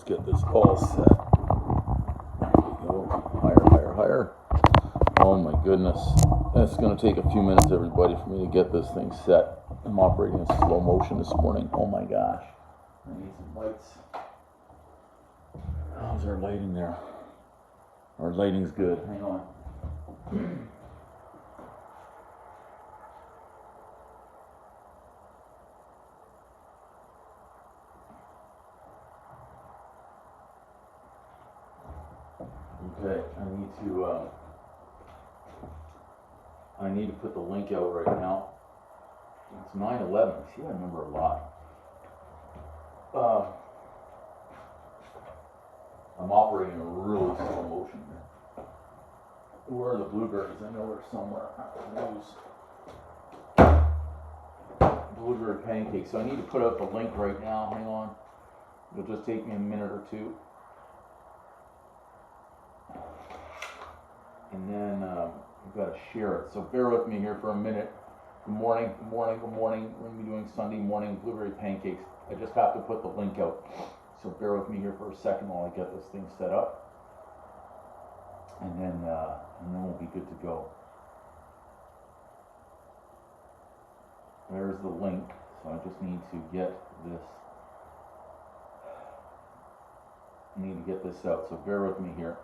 get this all set. There we go. Higher, higher, higher. Oh my goodness. It's going to take a few minutes, everybody, for me to get this thing set. I'm operating in slow motion this morning. Oh my gosh. I need some lights. How's our lighting there? Our lighting's good. Hang on. Okay, I need to put the link out right now. It's 9/11. See, I remember a lot. I'm operating in a really slow motion here. Where are the blueberries? I know they're somewhere. Blueberry pancakes. So I need to put out the link right now. Hang on. It'll just take me a minute or two. And then we've got to share it. So bear with me here for a minute. Good morning, good morning, good morning. We're going to be doing Sunday morning blueberry pancakes. I just have to put the link out. So bear with me here for a second while I get this thing set up. And then we'll be good to go. There's the link. So I just need to get this. I need to get this out. So bear with me here.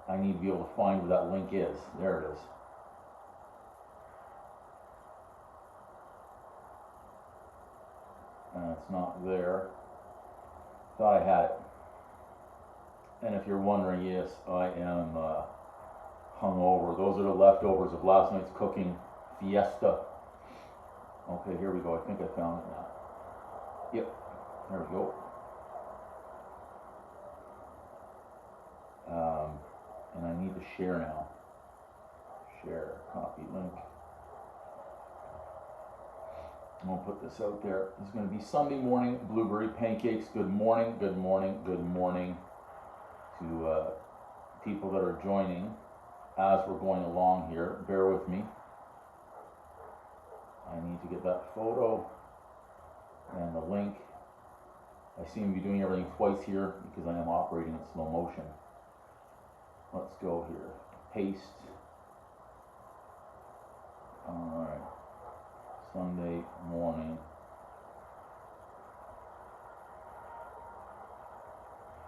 I need to be able to find where that link is. There it is. And it's not there. Thought I had it. And if you're wondering, yes, I am hungover. Those are the leftovers of last night's cooking fiesta. Okay, here we go. I think I found it now. Yep, there we go. And I need to share now. Share, copy, link. I'm going to put this out there. It's going to be Sunday morning blueberry pancakes. Good morning, good morning, good morning to people that are joining as we're going along here. Bear with me. I need to get that photo and the link. I seem to be doing everything twice here because I am operating in slow motion. Let's go here. Paste. Alright. Sunday morning.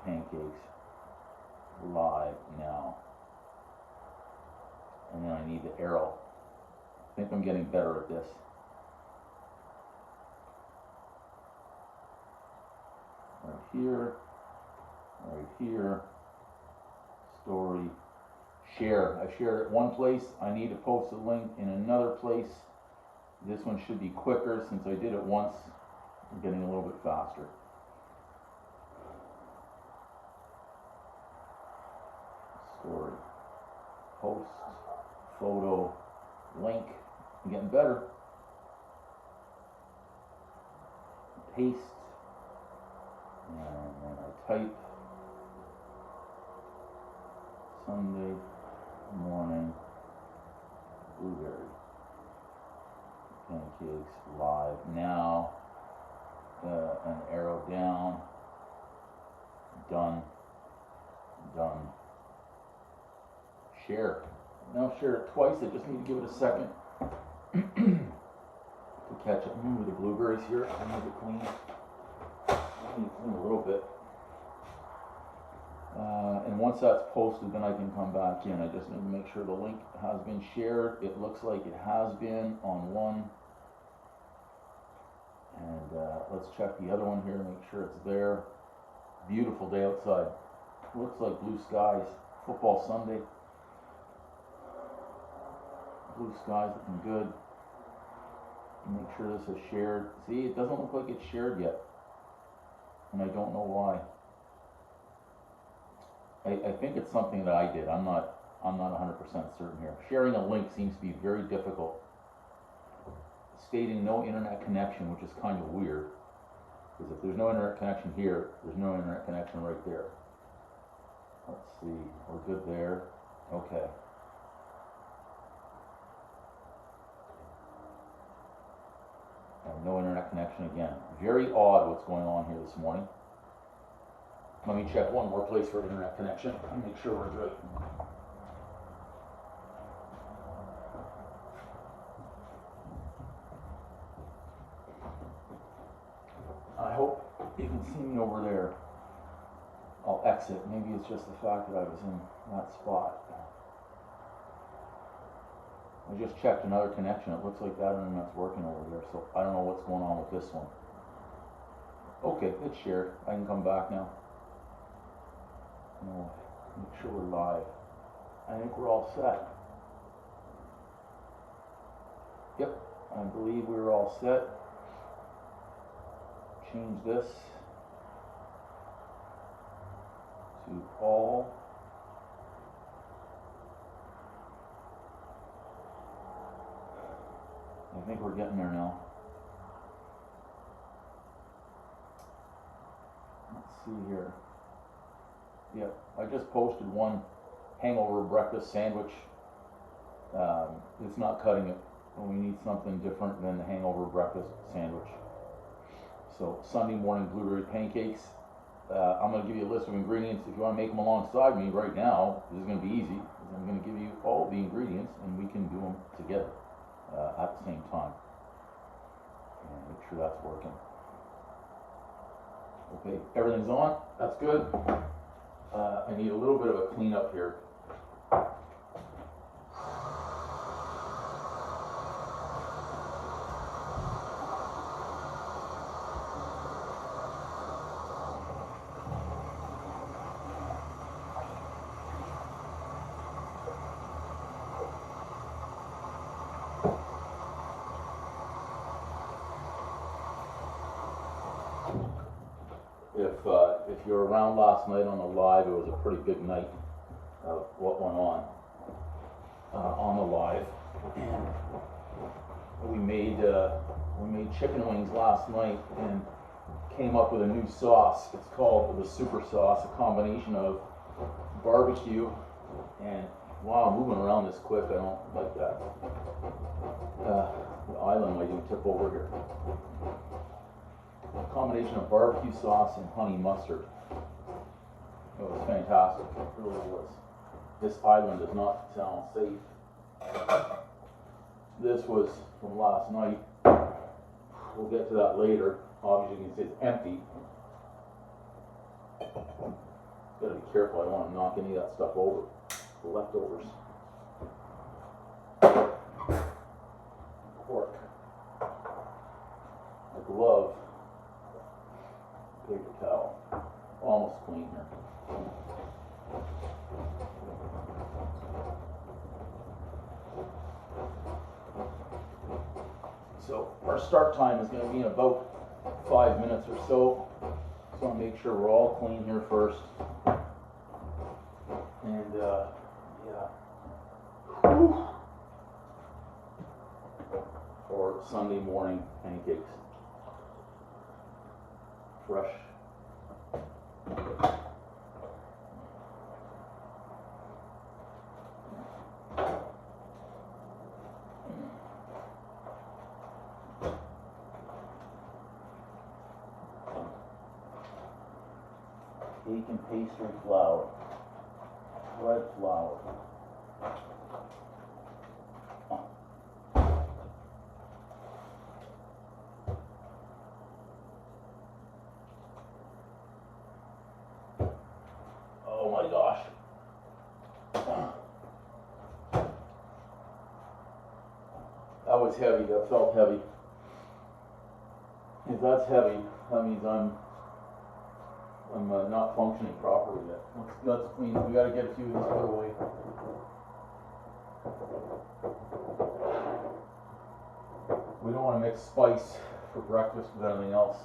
Pancakes. Live now. And then I need the arrow. I think I'm getting better at this. Right here. Right here. Story, share. I shared it one place. I need to post a link in another place. This one should be quicker since I did it once. I'm getting a little bit faster. Story, post, photo, link. I'm getting better. Paste, and then I type. Sunday morning blueberry pancakes live now. An arrow down. Done. Done. Share. Now share it twice. I just need to give it a second to catch up. With the blueberries here, I need to clean. I need to clean a little bit. And once that's posted, then I can come back in. I just need to make sure the link has been shared. It looks like it has been on one. And let's check the other one here to make sure it's there. Beautiful day outside. Looks like blue skies. Football Sunday. Blue skies looking good. Make sure this is shared. See, it doesn't look like it's shared yet. And I don't know why. I think it's something that I did. I'm not 100% certain here. Sharing a link seems to be very difficult. Stating no internet connection, which is kind of weird. Because if there's no internet connection here, there's no internet connection right there. Let's see. We're good there. Okay. And no internet connection again. Very odd what's going on here this morning. Let me check one more place for internet connection and make sure we're good. I hope you can see me over there. I'll exit. Maybe it's just the fact that I was in that spot. I just checked another connection. It looks like that internet's working over there, so I don't know what's going on with this one. Okay, it's shared. I can come back now. No, make sure we're live. I think we're all set. Yep, I believe we're all set. Change this to all. I think we're getting there now. Let's see here. Yep, I just posted one hangover breakfast sandwich. It's not cutting it. We need something different than the hangover breakfast sandwich. So Sunday morning blueberry pancakes. I'm going to give you a list of ingredients. If you want to make them alongside me right now, this is going to be easy. I'm going to give you all the ingredients and we can do them together at the same time. And make sure that's working. Okay, everything's on. That's good. I need a little bit of a cleanup here. If you were around last night on the live, it was a pretty big night of what went on the live. And we made chicken wings last night and came up with a new sauce. It's called the super sauce, a combination of barbecue and wow, I'm moving around this quick. I don't like that. The island might even tip over here. A combination of barbecue sauce and honey mustard. It was fantastic. It really was. This island does not sound safe. This was from last night. We'll get to that later. Obviously, you can see it's empty. Gotta be careful. I don't want to knock any of that stuff over. The leftovers. Pork. A glove. Paper towel. Almost clean here. So our start time is going to be in about 5 minutes or so. So I'll make sure we're all clean here first. And yeah. Whew. For Sunday morning pancakes. Fresh. Cake and pastry flour, bread flour. Oh my gosh. That was heavy, that felt heavy. If that's heavy, that means I'm not functioning properly yet. Let's clean. We got to get a few of these put away. We don't want to mix spice for breakfast with anything else.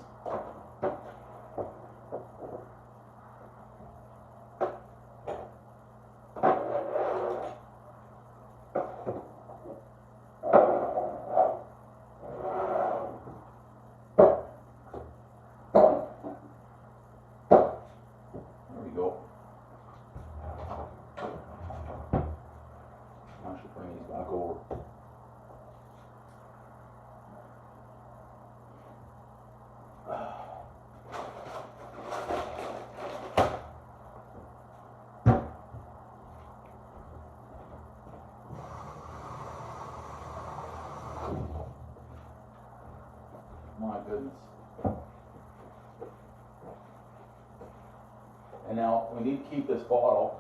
And now we need to keep this bottle,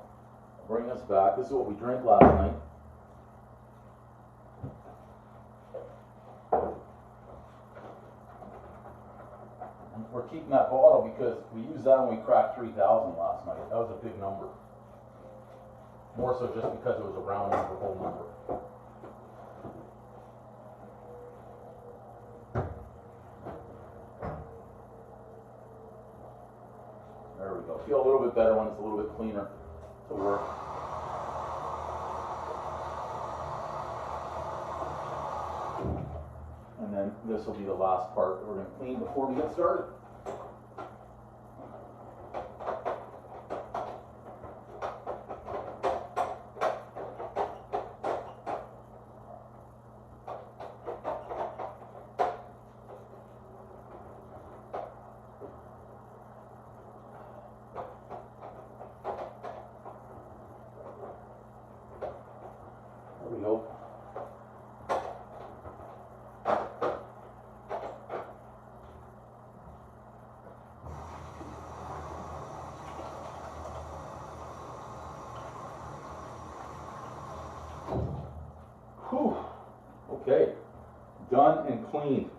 bring this back. This is what we drank last night. And we're keeping that bottle because we used that when we cracked 3,000 last night. That was a big number. More so just because it was a round number, whole number. There we go. Feel a little bit better when it's a little bit cleaner to work. And then this will be the last part that we're going to clean before we get started. There we go. Whew. Okay. Done and cleaned.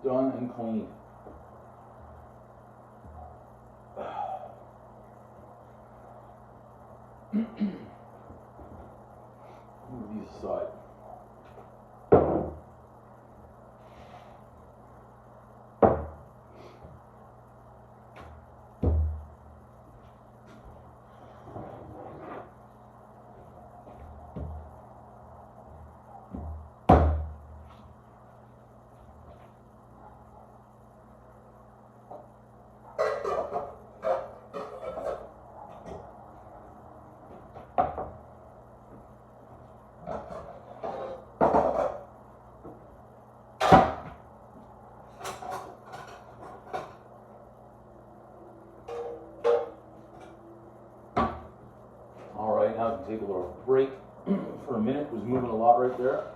Done and cleaned. Move these aside. Now I can take a little break for a minute. It was moving a lot right there.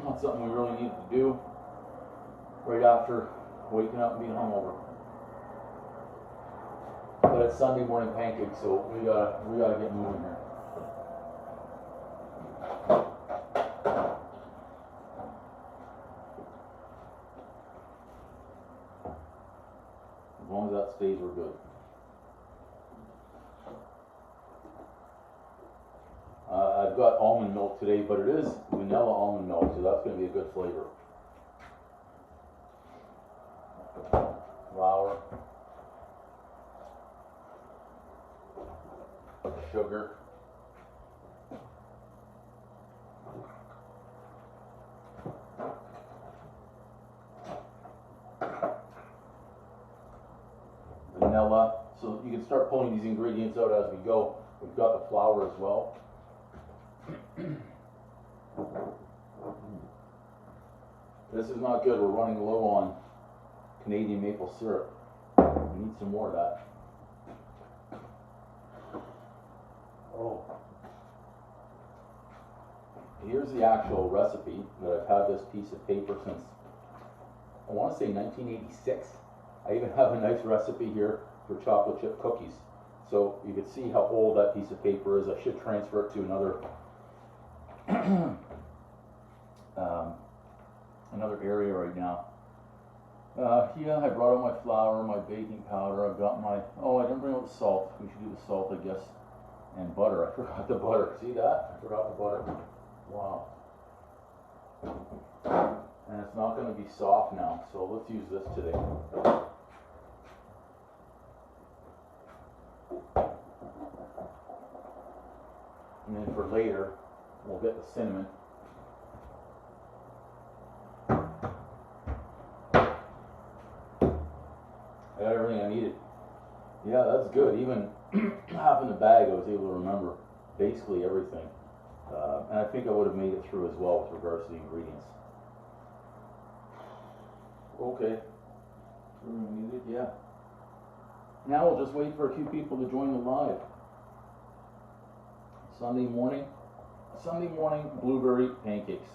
Not something we really needed to do right after waking up and being hungover. But it's Sunday morning pancakes, so we gotta get moving here. As long as that stays, we're good. I've got almond milk today, but it is vanilla almond milk, so that's going to be a good flavor. Flour, sugar, vanilla. So you can start pulling these ingredients out as we go. We've got the flour as well. This is not good. We're running low on Canadian maple syrup. We need some more of that. Oh. Here's the actual recipe that I've had this piece of paper since, I want to say 1986. I even have a nice recipe here for chocolate chip cookies. So you can see how old that piece of paper is. I should transfer it to another another area right now. Yeah, I brought out my flour, my baking powder. I've got my, oh, I didn't bring out the salt. We should do the salt, I guess. And butter. I forgot the butter. See that? I forgot the butter. Wow. And it's not going to be soft now, so let's use this today. And then for later, we'll get the cinnamon. I got everything I needed. Yeah, that's good. Even half in the bag, I was able to remember basically everything. And I think I would have made it through as well with regards to the ingredients. Okay. Needed, yeah. Now we'll just wait for a few people to join the live. Sunday morning blueberry pancakes.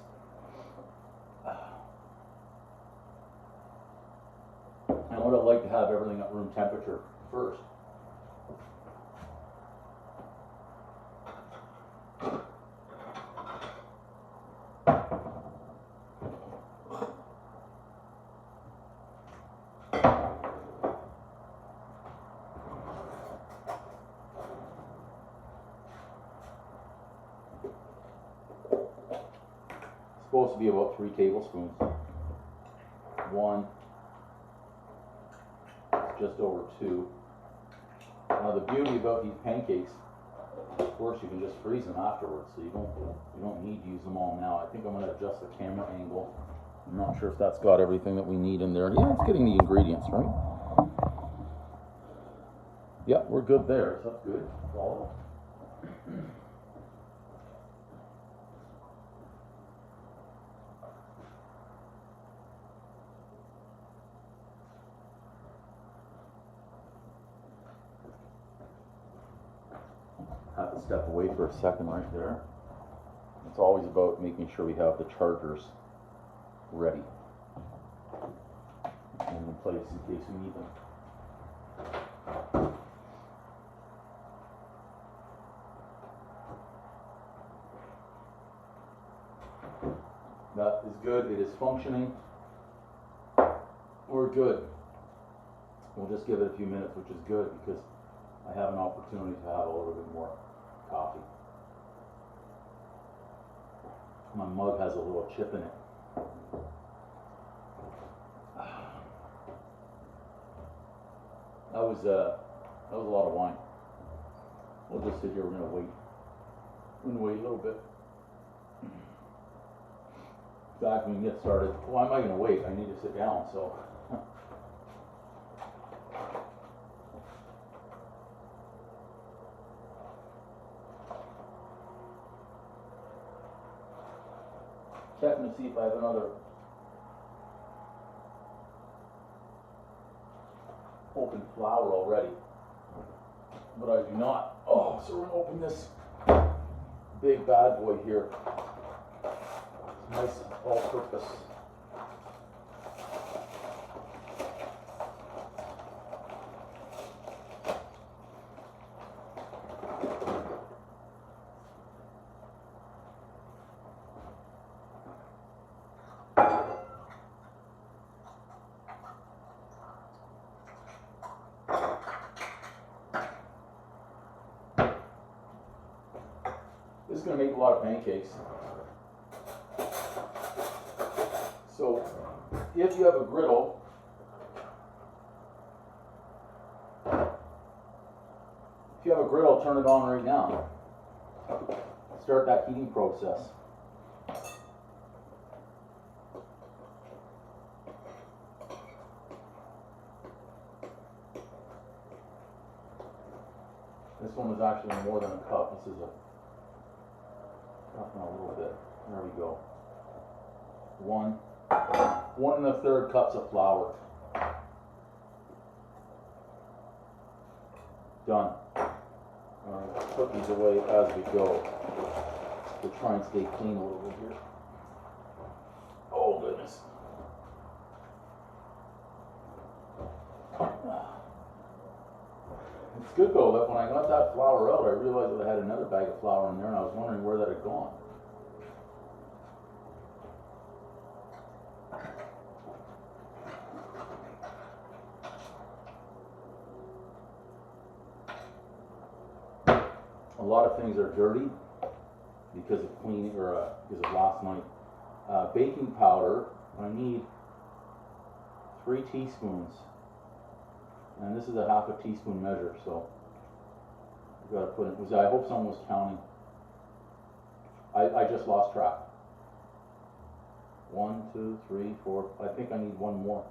I would have liked to have everything at room temperature first. Supposed to be about 3 tablespoons. 1, just over 2. Now the beauty about these pancakes, of course, you can just freeze them afterwards, so you don't need to use them all now. I think I'm going to adjust the camera angle. I'm not sure if that's got everything that we need in there. Yeah, it's getting the ingredients, right? Yeah, we're good there, so that's good. Follow. Have to step away for a second right there. It's always about making sure we have the chargers ready and in place in case we need them. That is good. It is functioning. We're good. We'll just give it a few minutes, which is good because I have an opportunity to have a little bit more coffee. My mug has a little chip in it. That was a lot of wine. We'll just sit here. We're gonna wait. We're gonna wait a little bit. Back when we get started. Why am I gonna wait? I need to sit down. So. Checking to see if I have another open flower already, but I do not. Oh, so we're gonna open this big bad boy here. It's nice all-purpose. This is going to make a lot of pancakes. So, if you have a griddle, turn it on right now. Start that heating process. This one was actually more than a cup. This is a cup and a little bit. There we go. 1 1 1/3 cups of flour. Done. Alright, put these away as we go. We'll try and stay clean a little bit here. Oh goodness. It's good though that when I got that flour out, I realized that I had another bag of flour in there and I was wondering where that had gone. A lot of things are dirty because of cleaning or because of last night. Baking powder, I need 3 teaspoons. And this is a 1/2 teaspoon measure, so you gotta put it. I hope someone was counting. I just lost track. 1, 2, 3, 4. I think I need 1 more.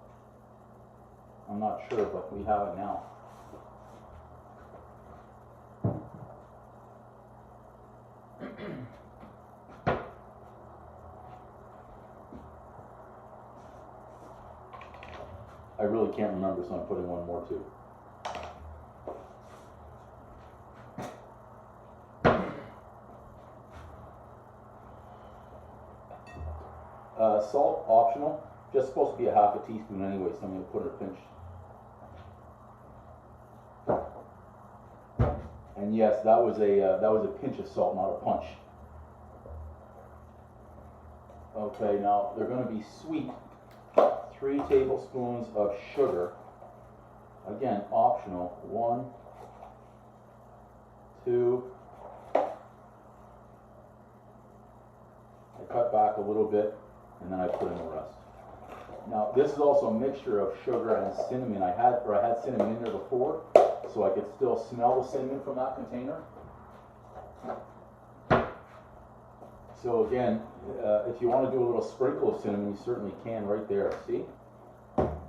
I'm not sure, but we have it now. I really can't remember, so I'm putting 1 more too. Salt optional, just supposed to be a 1/2 teaspoon anyway, so I'm going to put a pinch And yes, that was a pinch of salt, not a punch. Okay, now they're going to be sweet. 3 tablespoons of sugar. Again, optional. 1, 2. I cut back a little bit, and then I put in the rest. Now, this is also a mixture of sugar and cinnamon. I had cinnamon in there before, so I could still smell the cinnamon from that container. So again, if you want to do a little sprinkle of cinnamon, you certainly can right there, see?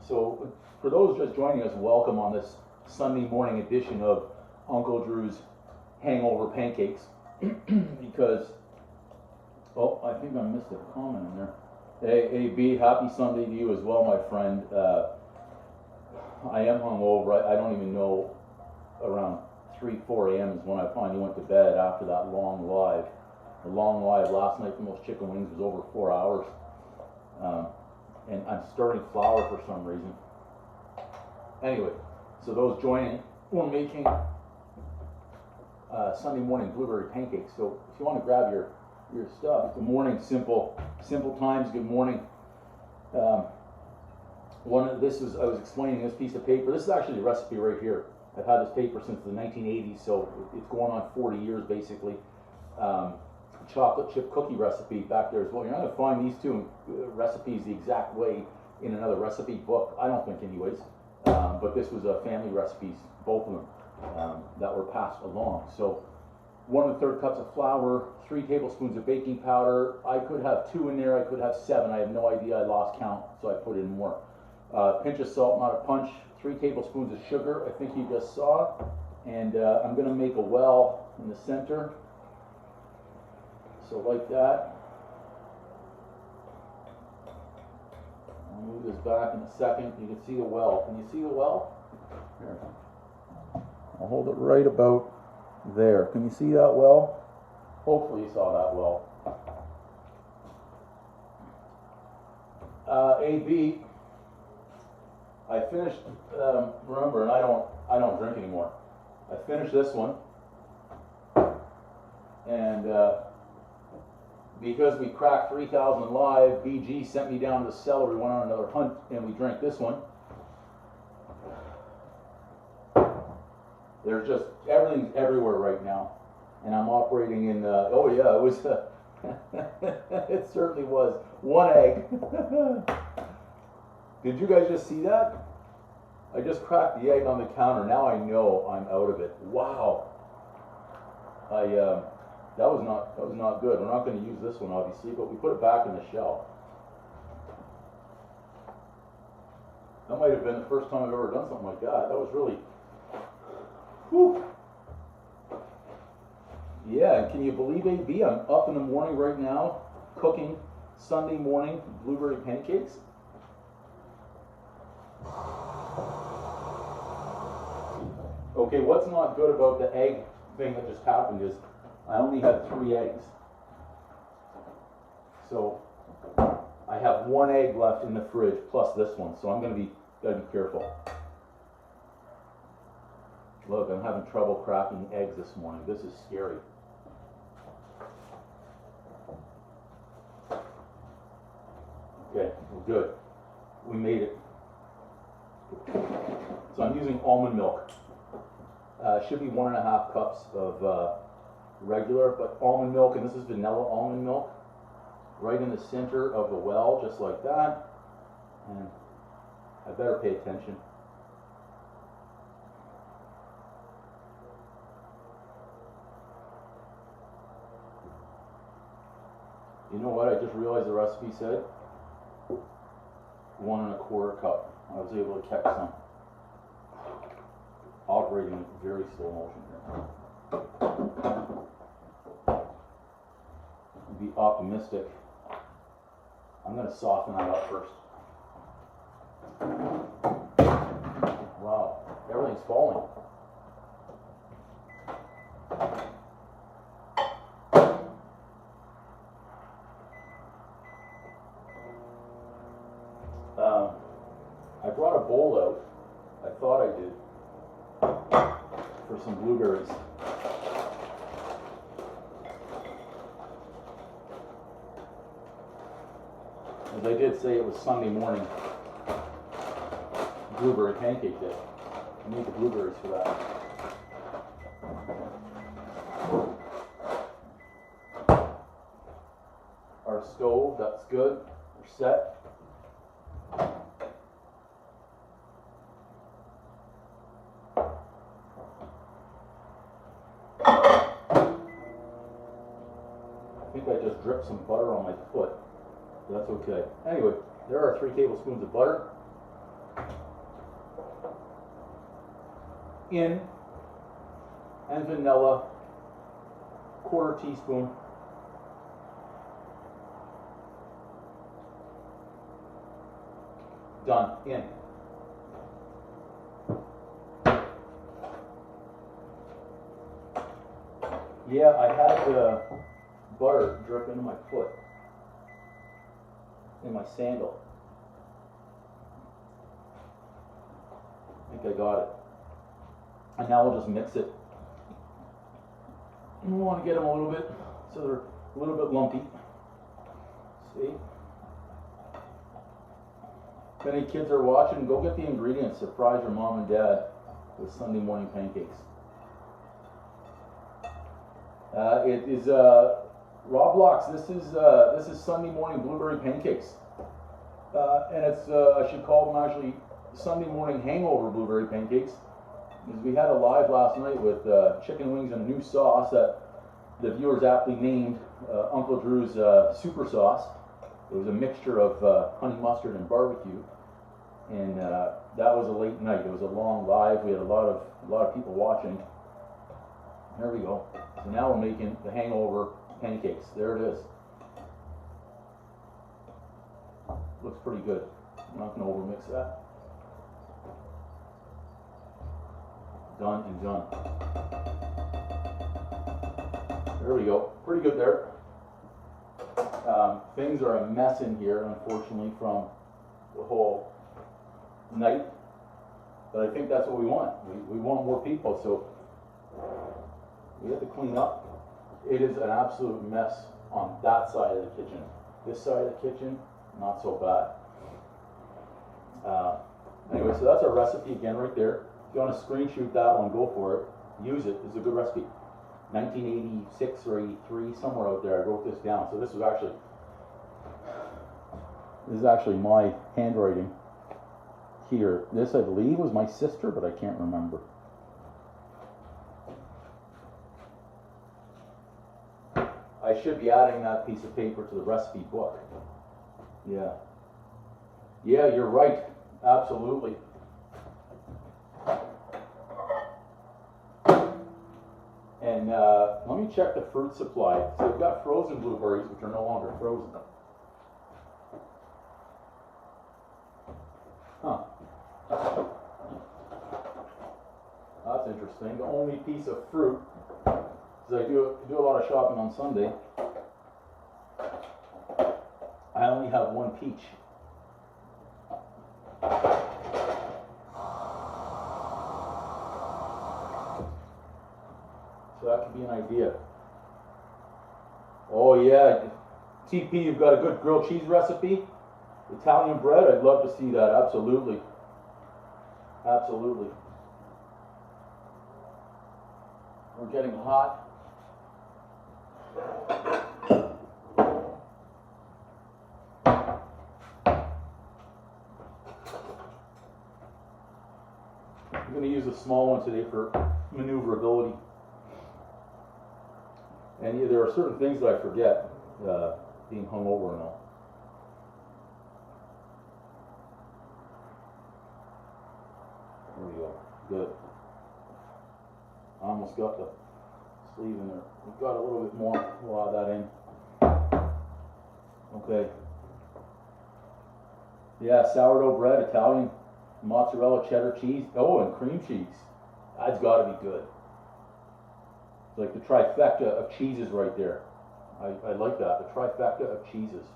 So for those just joining us, welcome on this Sunday morning edition of Uncle Drew's Hangover Pancakes. Because, oh, I think I missed a comment in there. Hey, B, happy Sunday to you as well, my friend. I am hungover. I don't even know, around 3-4 a.m. is when I finally went to bed after that long live. The long live last night for most chicken wings was over 4 hours. And I'm stirring flour for some reason. Anyway, so those joining, we're making Sunday morning blueberry pancakes. So if you want to grab your stuff, good morning, simple times, good morning. I was explaining this piece of paper. This is actually the recipe right here. I've had this paper since the 1980s, so it's going on 40 years basically. Chocolate chip cookie recipe back there as well. You're not going to find these two recipes the exact way in another recipe book, I don't think anyways. But this was a family recipes, both of them, that were passed along. So 1 1/3 cups of flour, 3 tablespoons of baking powder. I could have 2 in there, I could have 7. I have no idea, I lost count, so I put in more. Pinch of salt, not a punch. 3 tablespoons of sugar, I think you just saw. And I'm going to make a well in the center. So like that. I'll move this back in a second. You can see the well. Can you see the well? Here. I'll hold it right about there. Can you see that well? Hopefully you saw that well. AB, I finished, remember, and I don't drink anymore. I finished this one. And because we cracked 3,000 live, BG sent me down to the cellar. We went on another hunt and we drank this one. There's just, everything's everywhere right now. And I'm operating in, oh yeah, it was, it certainly was. 1 egg. Did you guys just see that? I just cracked the egg on the counter. Now I know I'm out of it. Wow. That was not good. We're not going to use this one obviously, but we put it back in the shell. That might have been the first time I've ever done something like that. That was really, whew. Yeah, and can you believe, AB? I'm up in the morning right now, cooking Sunday morning blueberry pancakes. Okay, what's not good about the egg thing that just happened is I only had 3 eggs. So I have 1 egg left in the fridge plus this one, so I'm gotta be careful. Look, I'm having trouble cracking eggs this morning. This is scary. Okay, well, good. We made it. So I'm using almond milk. Should be 1.5 cups of regular, but almond milk, and this is vanilla almond milk, right in the center of the well, just like that. And I better pay attention. You know what? I just realized the recipe said 1 1/4 cup. I was able to catch some. Operating in very slow motion here. Be optimistic. I'm going to soften that up first. Wow, everything's falling. I brought a bowl out. I thought I did. For some blueberries. As I did say, it was Sunday morning blueberry pancake day. I need the blueberries for that. Our stove, that's good. We're set. I think I just dripped some butter on my foot. That's okay. Anyway, there are 3 tablespoons of butter. In, and vanilla, 1/4 teaspoon. Done. In. Yeah, I had butter drip into my foot, in my sandal. I think I got it. And now we'll just mix it. And we want to get them a little bit, so they're a little bit lumpy. See? If any kids are watching, go get the ingredients. Surprise your mom and dad with Sunday morning pancakes. It is Rob Locks. This is Sunday morning blueberry pancakes, and it's I should call them actually Sunday morning hangover blueberry pancakes, because we had a live last night with chicken wings and a new sauce that the viewers aptly named Uncle Drew's super sauce. It was a mixture of honey mustard and barbecue, and that was a late night. It was a long live. We had a lot of people watching. There we go. So now we're making the hangover pancakes. There it is. Looks pretty good. I'm not going to overmix that. Done and done. There we go. Pretty good there. Things are a mess in here, unfortunately, from the whole night. But I think that's what we want. We want more people, so we have to clean up. It is an absolute mess on that side of the kitchen. This side of the kitchen, not so bad. Anyway, so that's our recipe again right there. If you want to screenshot that one, go for it. Use it. It's a good recipe. 1986 or 83, somewhere out there, I wrote this down. So this is actually my handwriting here. This, I believe, was my sister, but I can't remember. I should be adding that piece of paper to the recipe book. Yeah. Yeah, you're right. Absolutely. And let me check the fruit supply. So we've got frozen blueberries, which are no longer frozen. Huh. That's interesting. The only piece of fruit, because I do a lot of shopping on Sunday, I only have one peach. So that could be an idea. Oh yeah, TP, you've got a good grilled cheese recipe? Italian bread, I'd love to see that, absolutely. Absolutely. We're getting hot. I'm going to use a small one today for maneuverability. And yeah, there are certain things that I forget, being hungover and all. There we go. Good. I almost got the sleeve in there. We've got a little bit more. We'll add that in. Okay. Yeah, sourdough bread, Italian, mozzarella, cheddar cheese. Oh, and cream cheese. That's got to be good. It's like the trifecta of cheeses right there. I like that. The trifecta of cheeses.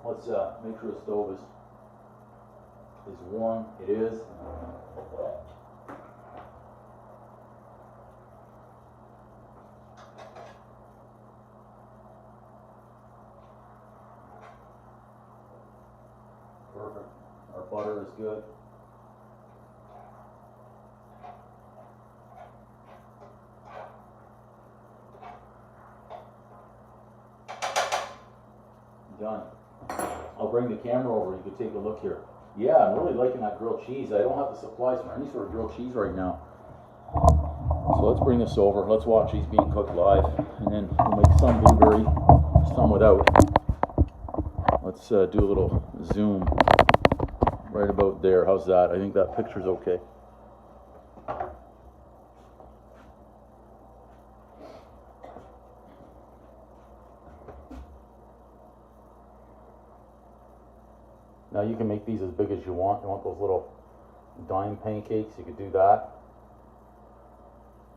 Let's make sure the stove is warm. It is. butter is good. Done. I'll bring the camera over, you can take a look here. Yeah, I'm really liking that grilled cheese. I don't have the supplies for any sort of grilled cheese right now. So let's bring this over. Let's watch these being cooked live. And then we'll make some blueberry, some without. Let's do a little zoom right about there. How's that? I think that picture's okay. Now you can make these as big as you want. You want those little dime pancakes, you could do that.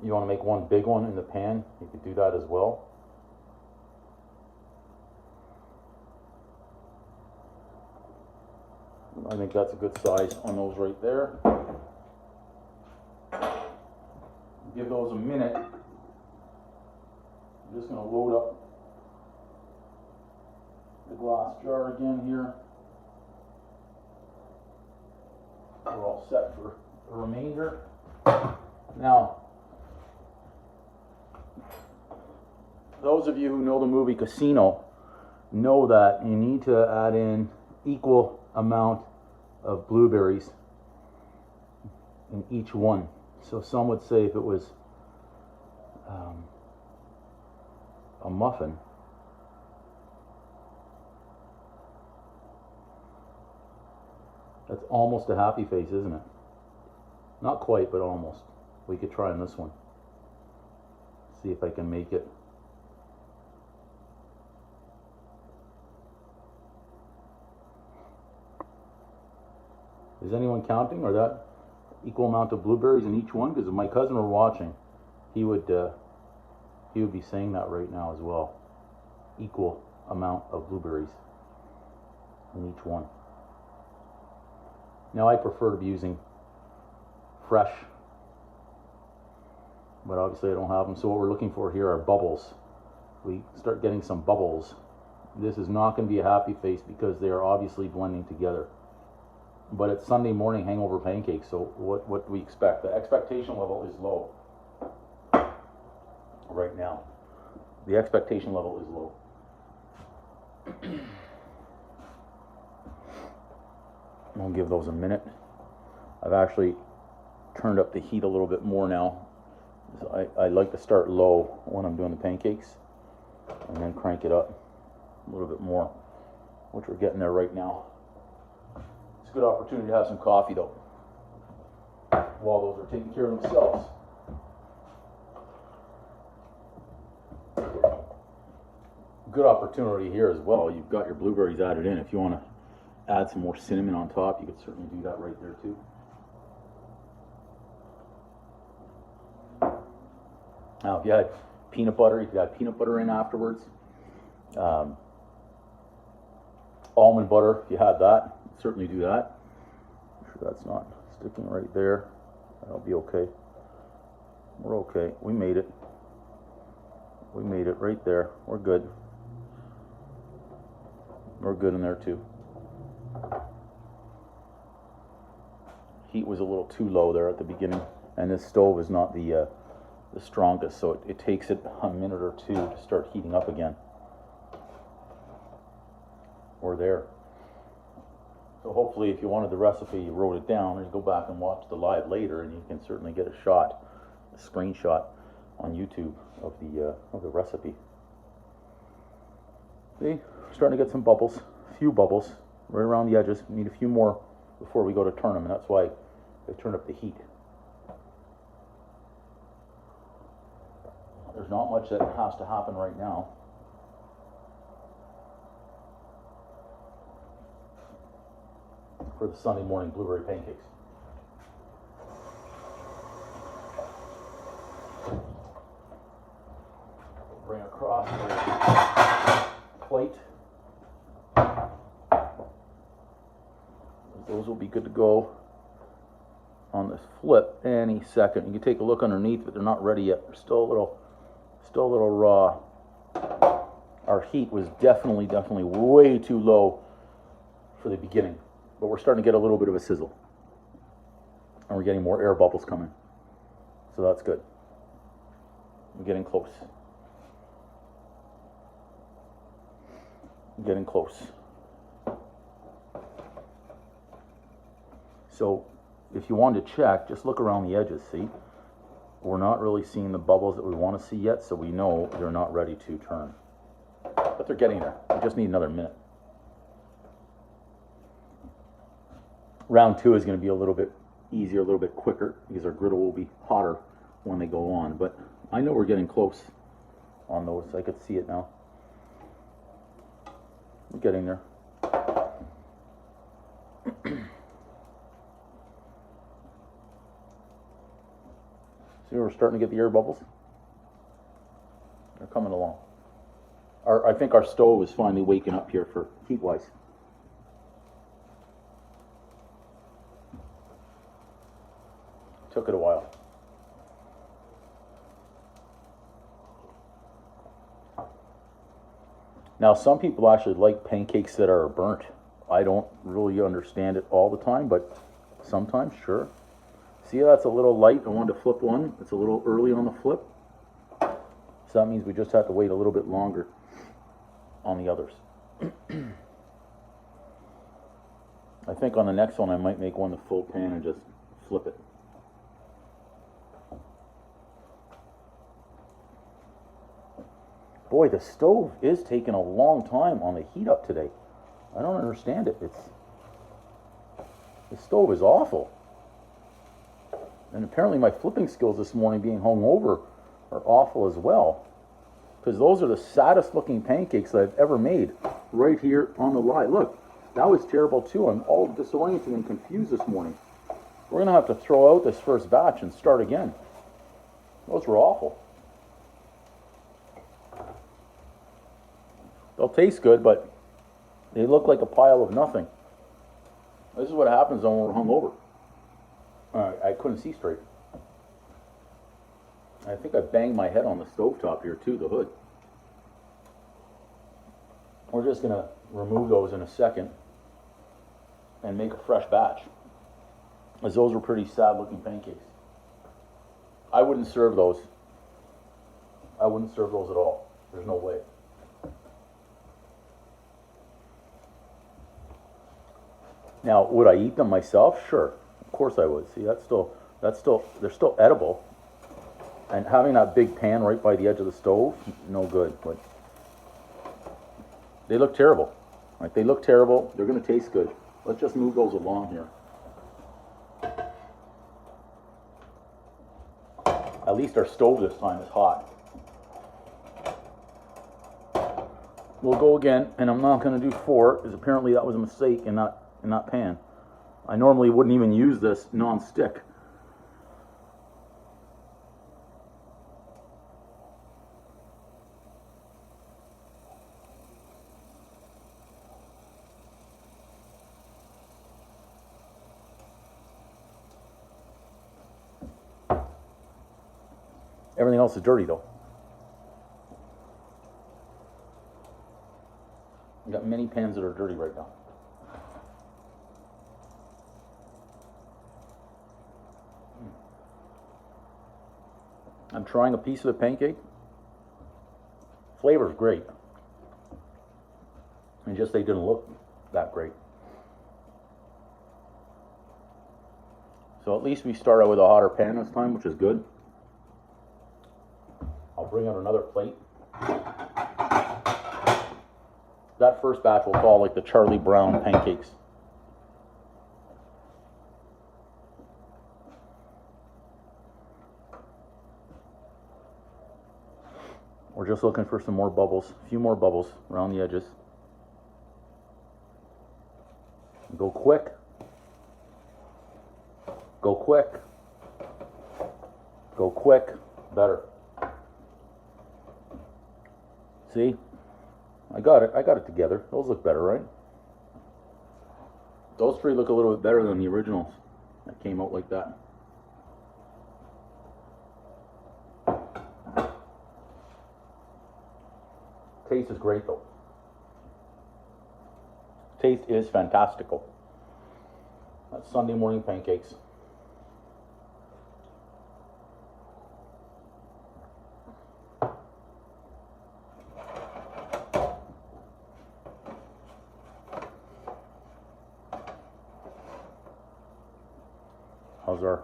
You want to make one big one in the pan, you could do that as well. I think that's a good size on those right there. Give those a minute. I'm just going to load up the glass jar again here. We're all set for the remainder. Now, those of you who know the movie Casino know that you need to add in equal amount of blueberries in each one. So some would say if it was a muffin, that's almost a happy face, isn't it? Not quite, but almost. We could try on this one. See if I can make it. Is anyone counting? Or that equal amount of blueberries in each one? Because if my cousin were watching, he would be saying that right now as well. Equal amount of blueberries in each one. Now I prefer to be using fresh, but obviously I don't have them. So what we're looking for here are bubbles. We start getting some bubbles. This is not going to be a happy face because they are obviously blending together. But it's Sunday morning hangover pancakes, so what do we expect? The expectation level is low right now. The expectation level is low. I'll give those a minute. I've actually turned up the heat a little bit more now. I like to start low when I'm doing the pancakes and then crank it up a little bit more, which we're getting there right now. It's a good opportunity to have some coffee though, while those are taking care of themselves. Good opportunity here as well. You've got your blueberries added in. If you want to add some more cinnamon on top, you could certainly do that right there too. Now, if you had peanut butter, you could add peanut butter in afterwards. Almond butter, if you had that, certainly do that. Make sure that's not sticking right there. That'll be okay. We're okay. We made it. We made it right there. We're good. We're good in there too. Heat was a little too low there at the beginning, and this stove is not the strongest, so it takes it a minute or two to start heating up again. We're there. So hopefully if you wanted the recipe, you wrote it down, or you go back and watch the live later, and you can certainly get a screenshot on YouTube of the recipe. See, starting to get some bubbles, a few bubbles right around the edges. We need a few more before we go to turn them, and that's why I turned up the heat. There's not much that has to happen right now. For the Sunday morning blueberry pancakes. Bring across the plate. Those will be good to go on this flip any second. You can take a look underneath, but they're not ready yet. They're still a little raw. Our heat was definitely way too low for the beginning. but we're starting to get a little bit of a sizzle. And we're getting more air bubbles coming. So that's good. We're getting close. Getting close. So if you wanted to check, just look around the edges, see? We're not really seeing the bubbles that we want to see yet, so we know they're not ready to turn. But they're getting there. We just need another minute. Round 2 is going to be a little bit easier, a little bit quicker, because our griddle will be hotter when they go on. But I know we're getting close on those. I could see it now. We're getting there. See, we're starting to get the air bubbles. They're coming along. I think our stove is finally waking up here for heat-wise. Took it a while. Now, some people actually like pancakes that are burnt. I don't really understand it all the time, but sometimes, sure. See, that's a little light. I wanted to flip one. It's a little early on the flip. So that means we just have to wait a little bit longer on the others. I think on the next one I might make one the full pan and just flip it. Boy, the stove is taking a long time on the heat up today. I don't understand it. The stove is awful. And apparently my flipping skills this morning being hung over are awful as well. Because those are the saddest looking pancakes that I've ever made right here on the line. Look, that was terrible too. I'm all disoriented and confused this morning. We're going to have to throw out this first batch and start again. Those were awful. They'll taste good, but they look like a pile of nothing. This is what happens when we're hungover. I couldn't see straight. I think I banged my head on the stovetop here too, the hood. We're just going to remove those in a second and make a fresh batch, as those were pretty sad looking pancakes. I wouldn't serve those. I wouldn't serve those at all. There's no way. Now, would I eat them myself? Sure, of course I would. See, they're still edible. And having that big pan right by the edge of the stove, no good. But they look terrible. Right? They look terrible. They're going to taste good. Let's just move those along here. At least our stove this time is hot. We'll go again, and I'm not going to do 4, because apparently that was a mistake in that pan. I normally wouldn't even use this non-stick. Everything else is dirty though. I've got many pans that are dirty right now. I'm trying a piece of the pancake. Flavor's great. And just they didn't look that great. So at least we start out with a hotter pan this time, which is good. I'll bring out another plate. That first batch we'll call like the Charlie Brown pancakes. We're just looking for some more bubbles, a few more bubbles around the edges. Go quick. Go quick. Go quick. Better. See? I got it together. Those look better, right? Those 3 look a little bit better than the originals that came out like that. Taste is great though. Taste is fantastical. That's Sunday morning pancakes. How's our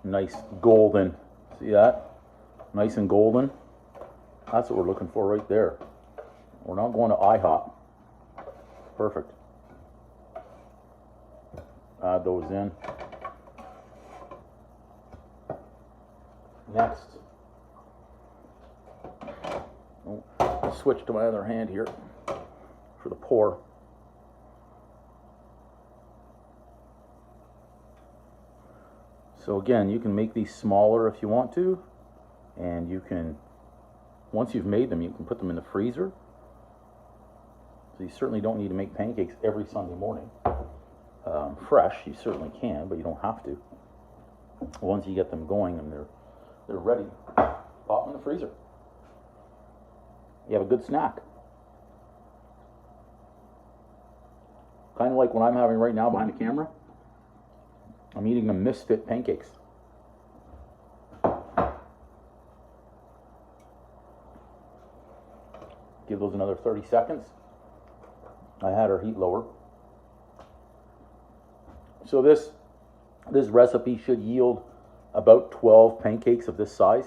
nice golden, see that? Nice and golden. That's what we're looking for right there. We're not going to IHOP. Perfect. Add those in. Next, I'll switch to my other hand here for the pour. So again, you can make these smaller if you want to, and you can, once you've made them, you can put them in the freezer. So you certainly don't need to make pancakes every Sunday morning. Fresh, you certainly can, but you don't have to. Once you get them going and they're ready, pop them in the freezer. You have a good snack. Kind of like what I'm having right now behind the camera. I'm eating the Misfit pancakes. Give those another 30 seconds. I had our heat lower. So this recipe should yield about 12 pancakes of this size.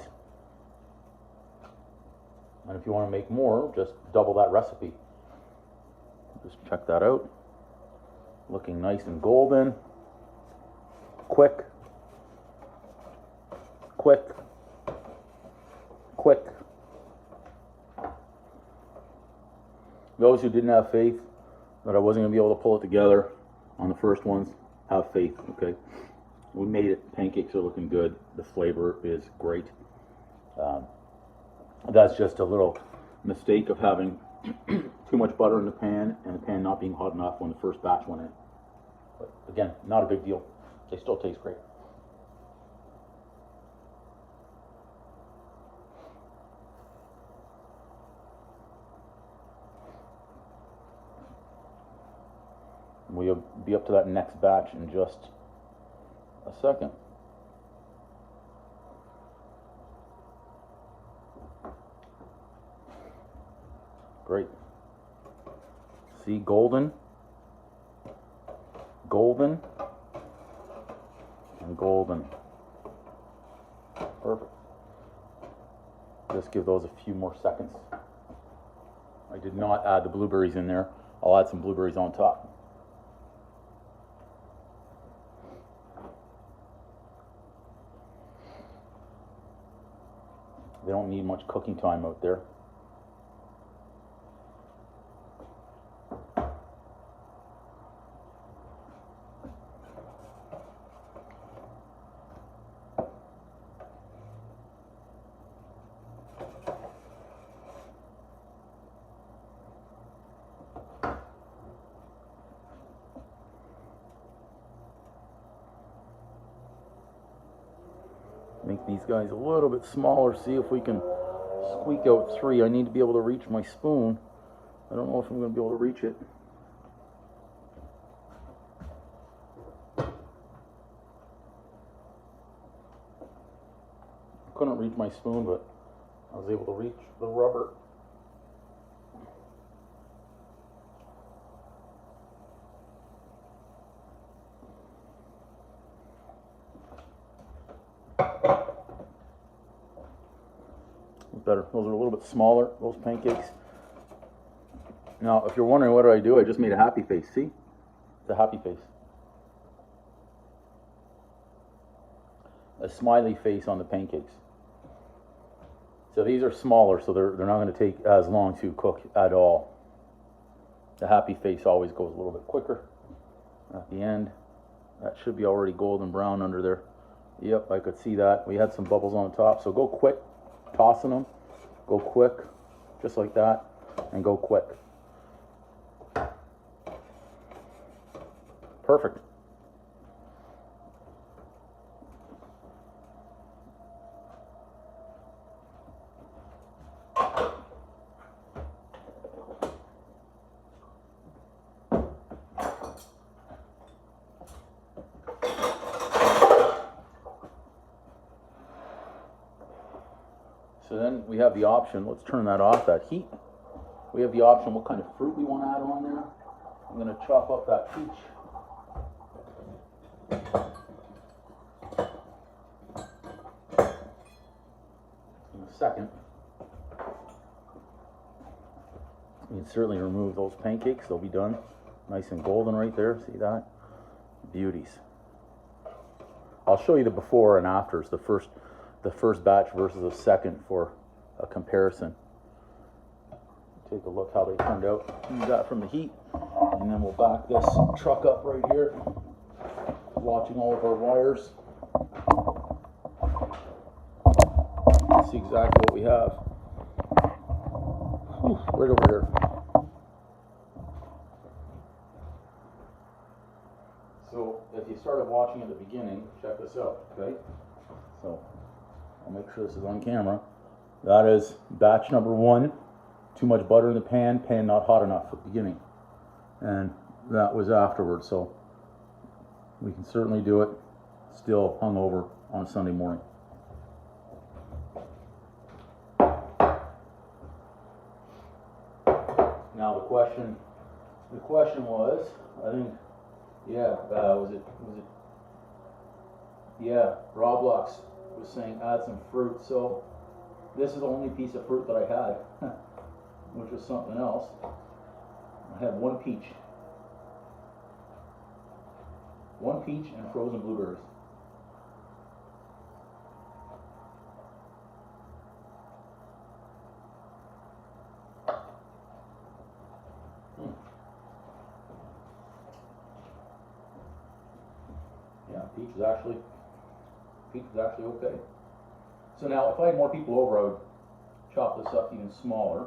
And if you want to make more, just double that recipe. Just check that out. Looking nice and golden. Quick. Quick. Quick. Those who didn't have faith that I wasn't going to be able to pull it together on the first ones, have faith, okay? We made it. Pancakes are looking good. The flavor is great. That's just a little mistake of having too much butter in the pan and the pan not being hot enough when the first batch went in. But again, not a big deal. They still taste great. We'll be up to that next batch in just a second. Great. See, golden, golden, and golden. Perfect. Just give those a few more seconds. I did not add the blueberries in there. I'll add some blueberries on top. They don't need much cooking time out there. Make these guys a little bit smaller, see if we can squeak out 3. I need to be able to reach my spoon. I don't know if I'm going to be able to reach it. Couldn't reach my spoon, but I was able to reach the rubber. Better. Those are a little bit smaller, those pancakes. Now, if you're wondering what did I do, I just made a happy face. See? It's a happy face. A smiley face on the pancakes. So these are smaller, so they're not going to take as long to cook at all. The happy face always goes a little bit quicker. At the end, that should be already golden brown under there. Yep, I could see that. We had some bubbles on the top, so go quick. Tossing them, go quick, just like that, and go quick. Perfect. then we have the option, let's turn that off, that heat. We have the option what kind of fruit we want to add on there. I'm going to chop up that peach. In a second. You can certainly remove those pancakes, they'll be done. Nice and golden right there, see that? Beauties. I'll show you the before and afters, the first batch versus the second for a comparison. Take a look how they turned out. Use that from the heat, and then we'll back this truck up right here, watching all of our wires. See exactly what we have. Whew, right over here. So if you started watching at the beginning, check this out, okay? So I'll make sure this is on camera. That is batch number 1. Too much butter in the pan not hot enough at the beginning. And that was afterwards, so we can certainly do it still hungover on a Sunday morning. Now the question was, I think, yeah, Roblox was saying add some fruit, so this is the only piece of fruit that I had, which was something else. I had one peach and frozen blueberries. Yeah, peach is actually okay. So now, if I had more people over, I would chop this up even smaller.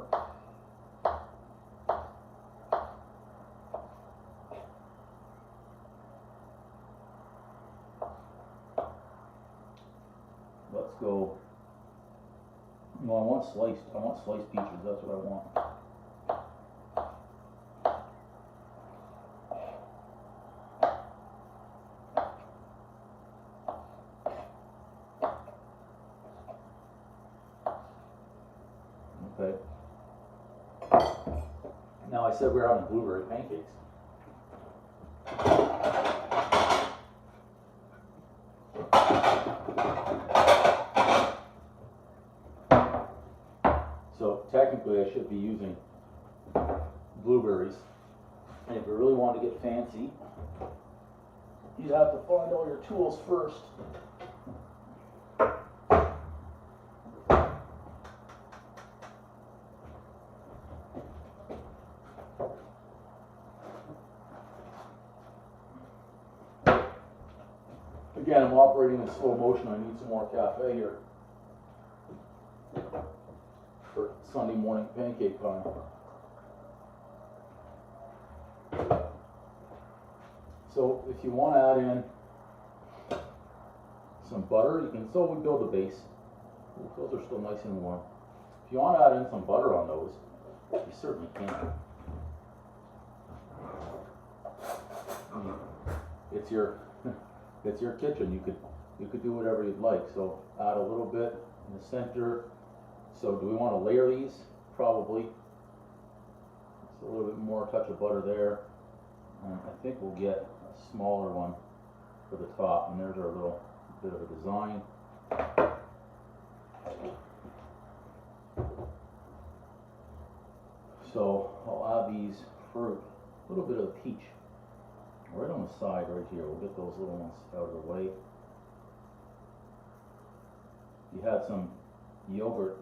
Let's go. No, I want sliced peaches. That's what I want. Okay. Now I said we were having blueberry pancakes. So technically I should be using blueberries. And if you really want to get fancy, you have to find all your tools first. Again, I'm operating in slow motion. I need some more cafe here for Sunday morning pancake time. So if you want to add in some butter, you can. So we build the base. Those are still nice and warm. If you want to add in some butter on those, you certainly can. It's your kitchen. You could do whatever you'd like. So add a little bit in the center. So do we want to layer these? Probably. Just a little bit more touch of butter there. And I think we'll get a smaller one for the top. And there's our little bit of a design. So I'll add these fruit, a little bit of the peach. Right on the side right here. We'll get those little ones out of the way. If you had some yogurt,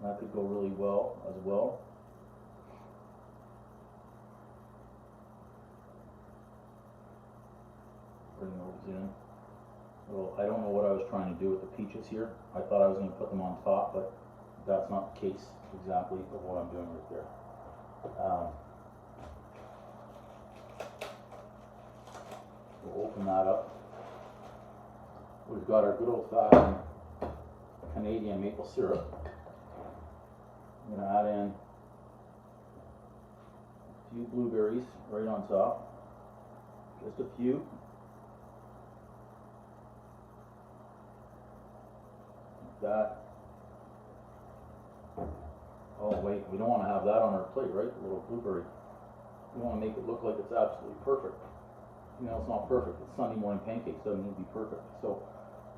that could go really well as well. Bring those in. Well, I don't know what I was trying to do with the peaches here. I thought I was going to put them on top, but that's not the case exactly of what I'm doing right there. We'll open that up. We've got our good old-fashioned Canadian maple syrup. I'm going to add in a few blueberries right on top. Just a few. Like that. that way. We don't want to have that on our plate, right? The little blueberry. We want to make it look like it's absolutely perfect. You know, it's not perfect. It's Sunday morning pancakes, doesn't need to be perfect. So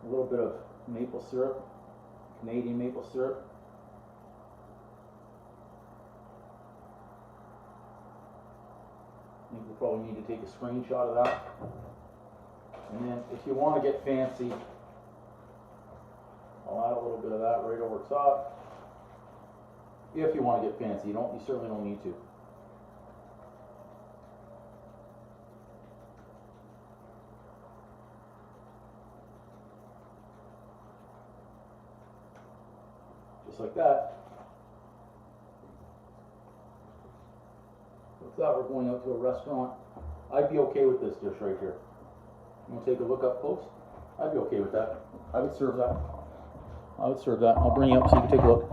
a little bit of maple syrup, Canadian maple syrup. I think we'll probably need to take a screenshot of that. And then if you want to get fancy, I'll add a little bit of that right over top. If you want to get fancy, you certainly don't need to. Just like that. With that, we're going out to a restaurant. I'd be okay with this dish right here. You want to take a look up close? I'd be okay with that. I would serve that. I would serve that. I'll bring you up so you can take a look.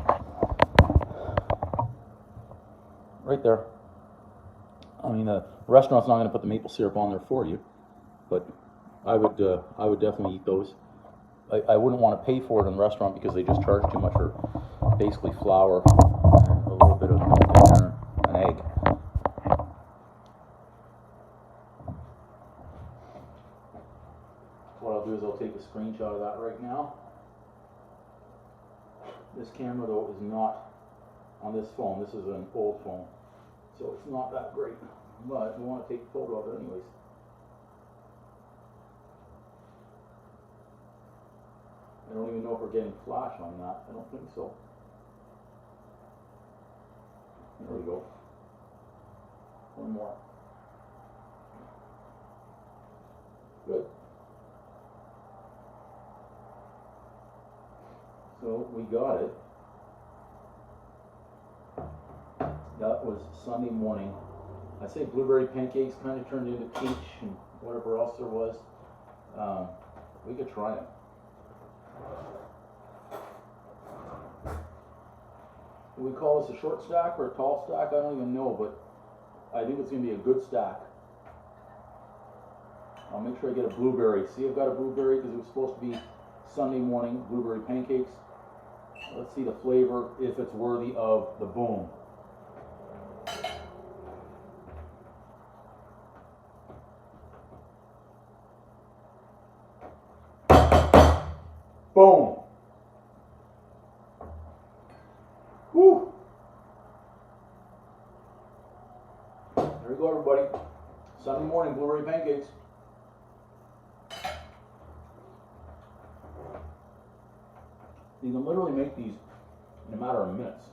Right there. I mean, the restaurant's not going to put the maple syrup on there for you, but I would definitely eat those. I wouldn't want to pay for it in the restaurant because they just charge too much for basically flour and a little bit of milk in there, an egg. What I'll do is I'll take a screenshot of that right now. This camera though is not on this phone. This is an old phone, so it's not that great, but we want to take a photo of it anyways. I don't even know if we're getting flash on that. I don't think so. There we go. One more. Good. So we got it. That was Sunday morning. I say blueberry pancakes kind of turned into peach and whatever else there was. We could try them. Do we call this a short stack or a tall stack? I don't even know, but I think it's going to be a good stack. I'll make sure I get a blueberry. See, I've got a blueberry because it was supposed to be Sunday morning blueberry pancakes. Let's see the flavor, if it's worthy of the boom. Boom. Woo. There we go, everybody. Sunday morning blueberry pancakes. You can literally make these in a matter of minutes.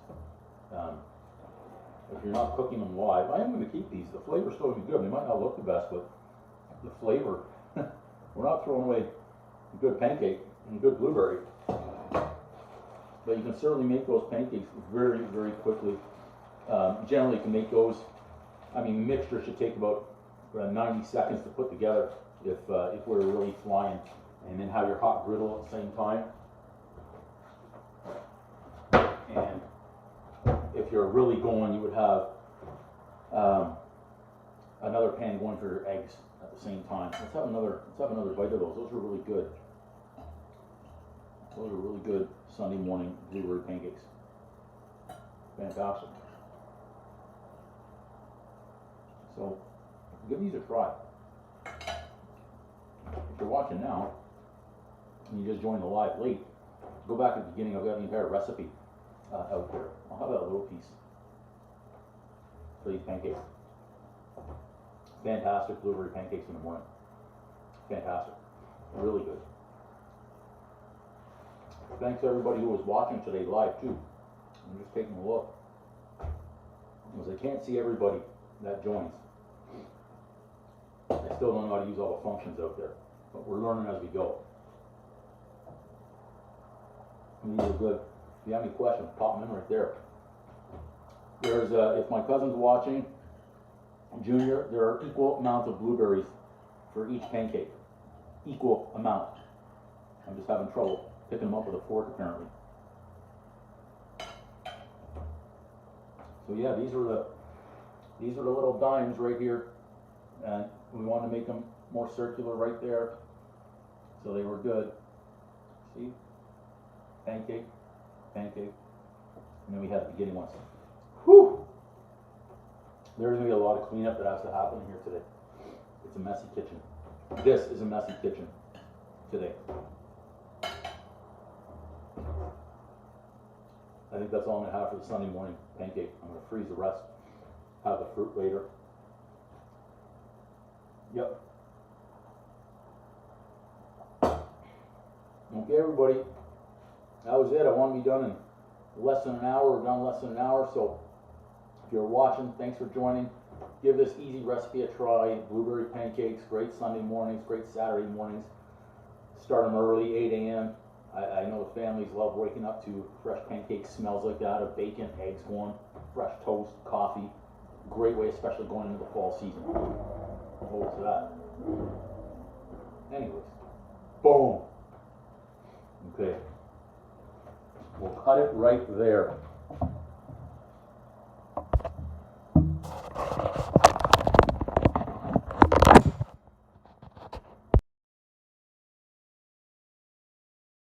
If you're not cooking them live, I am going to keep these. The flavor's still going to be good. They might not look the best, but the flavor, we're not throwing away a good pancake and good blueberry. But you can certainly make those pancakes very, very quickly. Generally, you can make those. I mean, mixture should take about 90 seconds to put together if we're really flying, and then have your hot griddle at the same time. And if you're really going, you would have another pan going for your eggs at the same time. Let's have another bite of those. Those are really good. Those are really good Sunday morning blueberry pancakes. Fantastic. So give these a try. If you're watching now and you just joined the live late, go back at the beginning. I've got the entire recipe out there. I'll have that little piece for these pancakes. Fantastic blueberry pancakes in the morning. Fantastic. Really good. Thanks to everybody who was watching today live too. I'm just taking a look, because I can't see everybody that joins. I still don't know how to use all the functions out there, but we're learning as we go. And these are good. If you have any questions, pop them in right there. There's if my cousin's watching, Junior, there are equal amounts of blueberries for each pancake. Equal amount. I'm just having trouble picking them up with a fork apparently. So yeah, these are the little dimes right here, and we wanted to make them more circular right there, so they were good. See, pancake, pancake, and then we had the beginning ones. There's gonna be a lot of cleanup that has to happen here today. It's a messy kitchen. This is a messy kitchen today. I think that's all I'm gonna have for the Sunday morning pancake. I'm gonna freeze the rest, have the fruit later. Yep. Okay, everybody, that was it. I want to be done in less than an hour. We're done in less than an hour, so if you're watching, thanks for joining. Give this easy recipe a try. Blueberry pancakes, great Sunday mornings, great Saturday mornings. Start them early, 8 a.m. I know the families love waking up to fresh pancake smells like that, of bacon, eggs going, fresh toast, coffee. Great way, especially going into the fall season. Hold to that. Anyways, boom. Okay, we'll cut it right there.